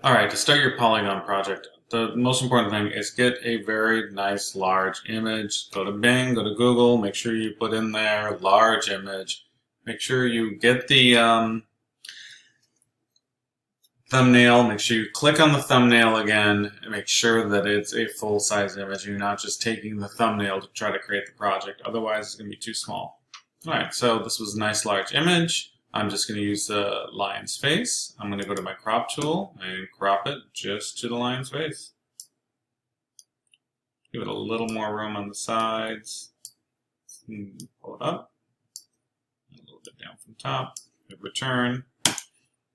Alright, to start your Polygon project, the most important thing is get a very nice large image. Go to Bing, go to Google, make sure you put in there large image. Make sure you get the thumbnail, make sure you click on the thumbnail again, and make sure that it's a full-size image. You're not just taking the thumbnail to try to create the project, otherwise it's going to be too small. Alright, so this was a nice large image. I'm just going to use the lion's face. I'm going to go to my crop tool and crop it just to the lion's face. Give it a little more room on the sides. Pull it up. A little bit down from top. Hit return.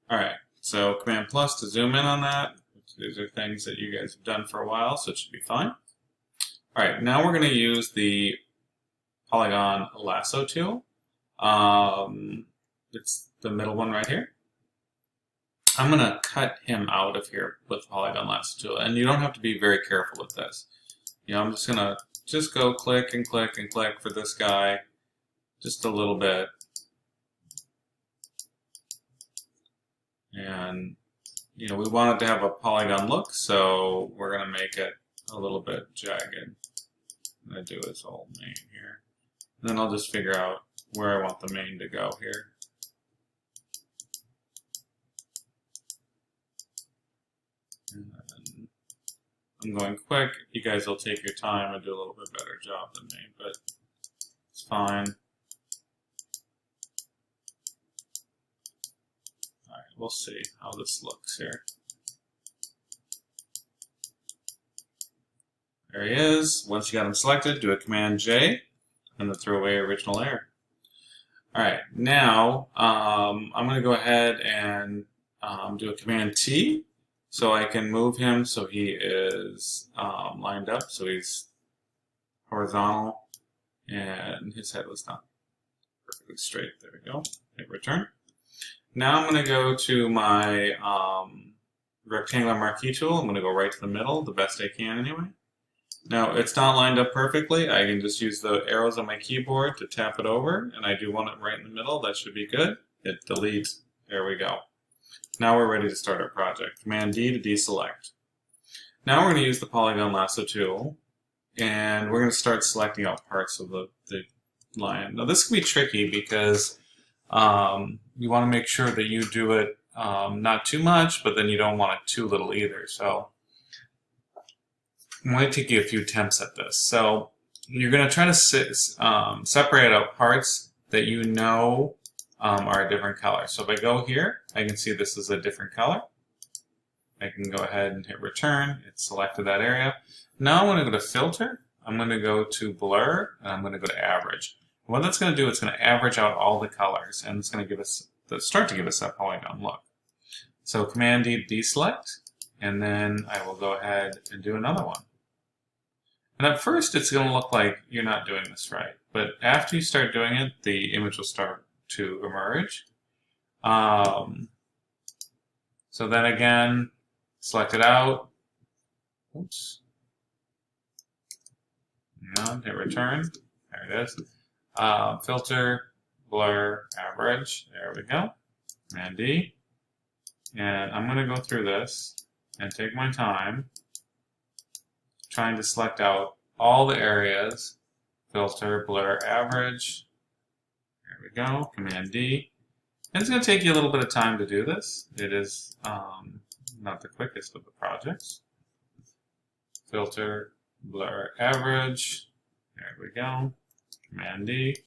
Alright, so Command plus to zoom in on that. These are things that you guys have done for a while, so it should be fine. Alright, now we're going to use the Polygon lasso tool. It's the middle one right here. I'm going to cut him out of here with the Polygon lasso tool, and you don't have to be very careful with this. I'm just going to go click and click and click for this guy just a little bit. And, we want it to have a polygon look, so we're going to make it a little bit jagged. I'm going to do his whole mane here. And then I'll just figure out where I want the mane to go here. And I'm going quick. You guys will take your time and do a little bit better job than me, but it's fine. Alright, we'll see how this looks here. There he is. Once you got him selected, do a Command J and then throw away original layer. Alright, now I'm going to go ahead and do a Command T so I can move him so he is lined up, so he's horizontal and his head was not perfectly straight. There we go. Hit return. Now I'm going to go to my rectangular marquee tool. I'm going to go right to the middle, the best I can anyway. Now, it's not lined up perfectly. I can just use the arrows on my keyboard to tap it over, and I do want it right in the middle. That should be good. Hit delete. There we go. Now we're ready to start our project. Command D to deselect. Now we're going to use the Polygon lasso tool, and we're going to start selecting out parts of the lion. Now, this can be tricky because you want to make sure that you do it not too much, but then you don't want it too little either. So I'm going to take you a few attempts at this. So you're going to try to separate out parts that you know are a different color. So if I go here, I can see this is a different color. I can go ahead and hit return. It selected that area. Now I'm going to go to filter. I'm going to go to blur, and I'm going to go to average. What that's going to do, it's going to average out all the colors, and it's going to give us start to give us that polygon look. So Command D to deselect, and then I will go ahead and do another one. And at first, it's going to look like you're not doing this right. But after you start doing it, the image will start to emerge. So then again, select it out. Oops. And hit return. There it is. Filter, blur, average. There we go. Command D. And I'm going to go through this and take my time, trying to select out all the areas. Filter, blur, average. There we go. Command D. And it's going to take you a little bit of time to do this. It is not the quickest of the projects. Filter, blur, average. There we go. Command D.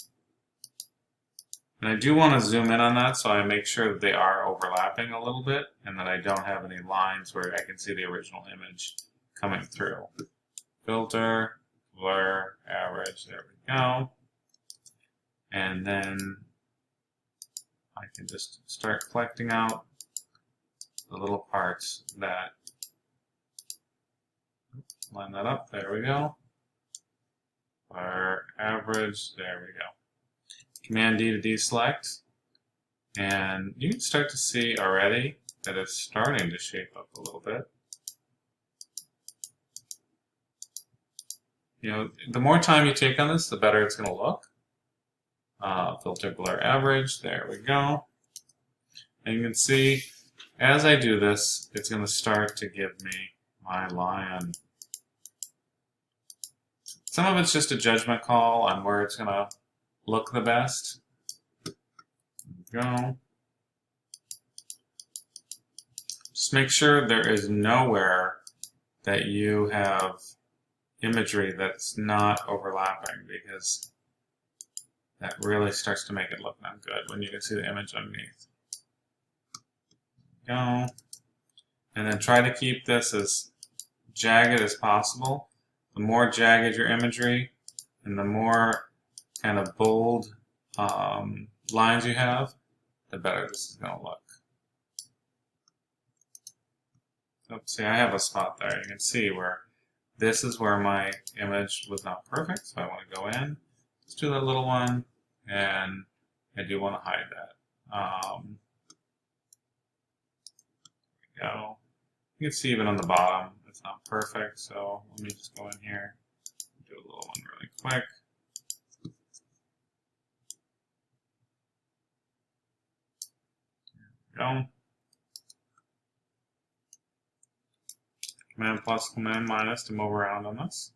And I do want to zoom in on that so I make sure that they are overlapping a little bit and that I don't have any lines where I can see the original image coming through. Filter, blur, average, there we go. And then I can just start collecting out the little parts that line that up. There we go. Blur, average, there we go. Command D to deselect. And you can start to see already that it's starting to shape up a little bit. The more time you take on this, the better it's going to look. Filter, blur, average. There we go. And you can see as I do this, it's going to start to give me my lion. Some of it's just a judgment call on where it's going to look the best. There we go. Just make sure there is nowhere that you have imagery that's not overlapping, because that really starts to make it look not good when you can see the image underneath. Go. And then try to keep this as jagged as possible. The more jagged your imagery and the more kind of bold lines you have, the better this is going to look. Oops, see, I have a spot there. You can see where this is where my image was not perfect, so I want to go in. Let's do that little one, and I do want to hide that. There we go. You can see even on the bottom, it's not perfect, so let me just go in here and do a little one really quick. There we go. Command plus, Command minus to move around on this.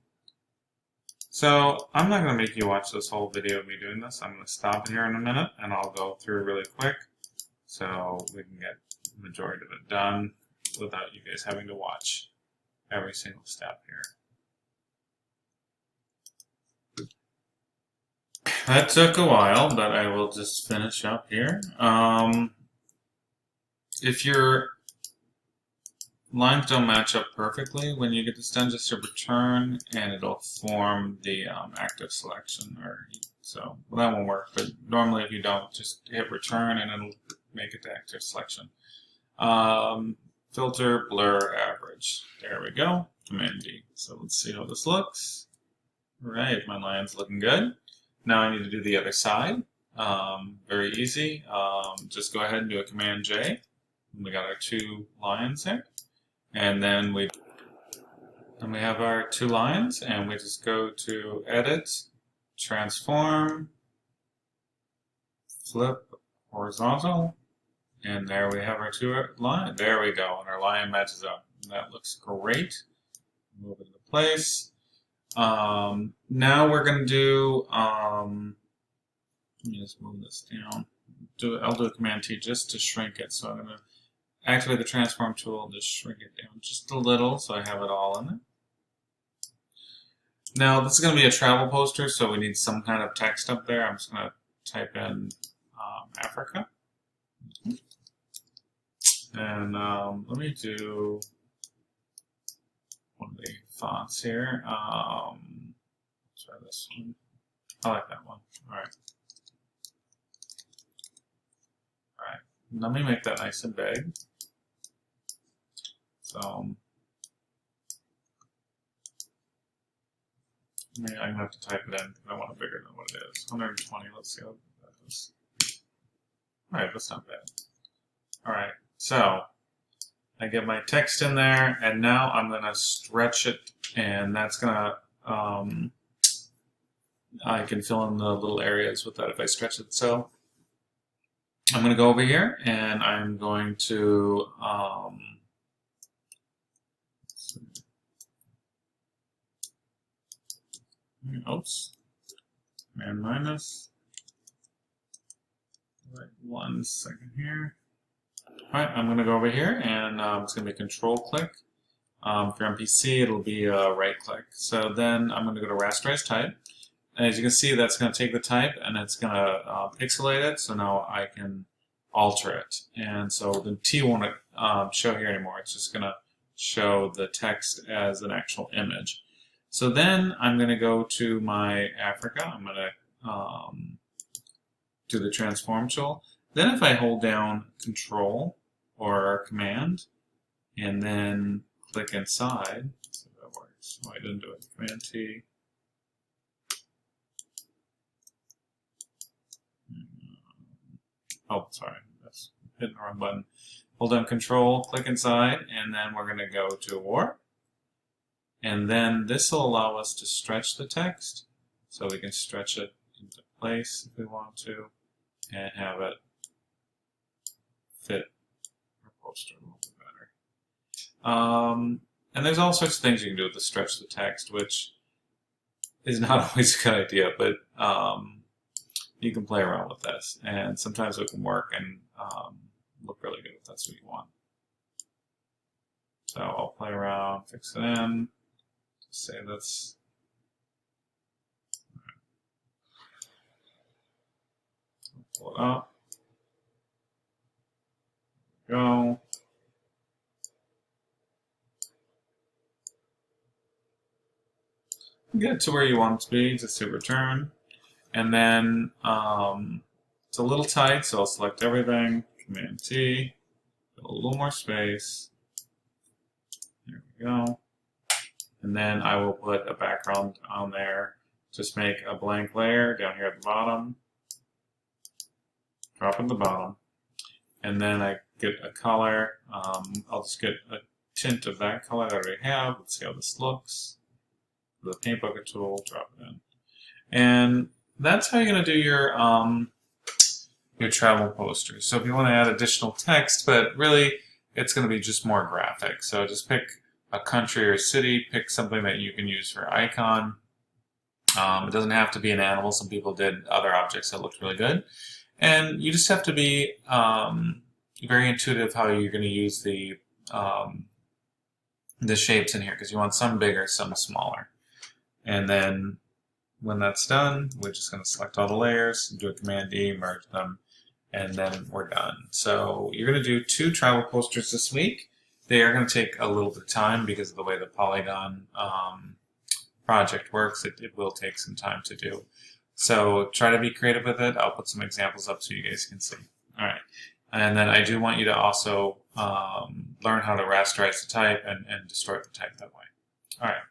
So I'm not going to make you watch this whole video of me doing this. I'm going to stop here in a minute and I'll go through really quick so we can get the majority of it done without you guys having to watch every single step here. That took a while, but I will just finish up here. If your lines don't match up perfectly, when you get this done, just hit return and it'll form the active selection. So that won't work, but normally if you don't, just hit return and it'll make it the active selection. Filter, blur, average. There we go. Command D. So let's see how this looks. All right, my line's looking good. Now I need to do the other side. Very easy. Just go ahead and do a Command J. We got our two lions there. And then we have our two lines, and we just go to Edit, Transform, Flip, Horizontal, and there we have our two lines. There we go, and our line matches up. And that looks great. Move it into place. Now we're going to do, let me just move this down. I'll do a Command T just to shrink it. So I'm going to activate the transform tool, just shrink it down just a little so I have it all in there. Now this is going to be a travel poster, so we need some kind of text up there. I'm just going to type in Africa. And let me do one of the fonts here. Try this one. I like that one. Alright. Alright. Let me make that nice and big. So, I'm going to have to type it in because I want it bigger than what it is. 120, let's see how that is. Alright, that's not bad. Alright, so I get my text in there, and now I'm going to stretch it, and that's going to, I can fill in the little areas with that if I stretch it. So, I'm going to go over here, and I'm going to, oops, Command minus. Right, 1 second here. Alright, I'm going to go over here and it's going to be Control click. If you're on PC, it'll be right click. So then I'm going to go to Rasterize Type. And as you can see, that's going to take the type and it's going to pixelate it. So now I can alter it. And so the T won't show here anymore. It's just going to show the text as an actual image. So then I'm going to go to my Africa. I'm going to do the transform tool. Then if I hold down Control or Command and then click inside, see if that works. Oh, I didn't do it. Command T. Oh, sorry. That's hitting the wrong button. Hold down Control, click inside, and then we're going to go to Warp. And then this will allow us to stretch the text. So we can stretch it into place if we want to and have it fit poster a little bit better. And there's all sorts of things you can do with the stretch the text, which is not always a good idea, but you can play around with this, and sometimes it can work and look really good if that's what you want. So I'll play around, fix it in, say that's pull it up. Go. Get it to where you want it to be, just hit return. And then it's a little tight, so I'll select everything, Command T, a little more space. There we go. And then I will put a background on there. Just make a blank layer down here at the bottom. Drop at the bottom. And then I get a color. I'll just get a tint of that color that I already have. Let's see how this looks. The paint bucket tool, drop it in. And that's how you're going to do your travel posters. So if you want to add additional text, but really it's going to be just more graphic. So just pick a country or a city, pick something that you can use for icon. It doesn't have to be an animal. Some people did other objects that looked really good. And you just have to be very intuitive how you're going to use the shapes in here, because you want some bigger, some smaller. And then when that's done, we're just going to select all the layers, do a Command D, merge them, and then we're done. So you're going to do 2 travel posters this week. They are going to take a little bit of time because of the way the Polygon project works. It will take some time to do. So try to be creative with it. I'll put some examples up so you guys can see. All right. And then I do want you to also learn how to rasterize the type and distort the type that way. All right.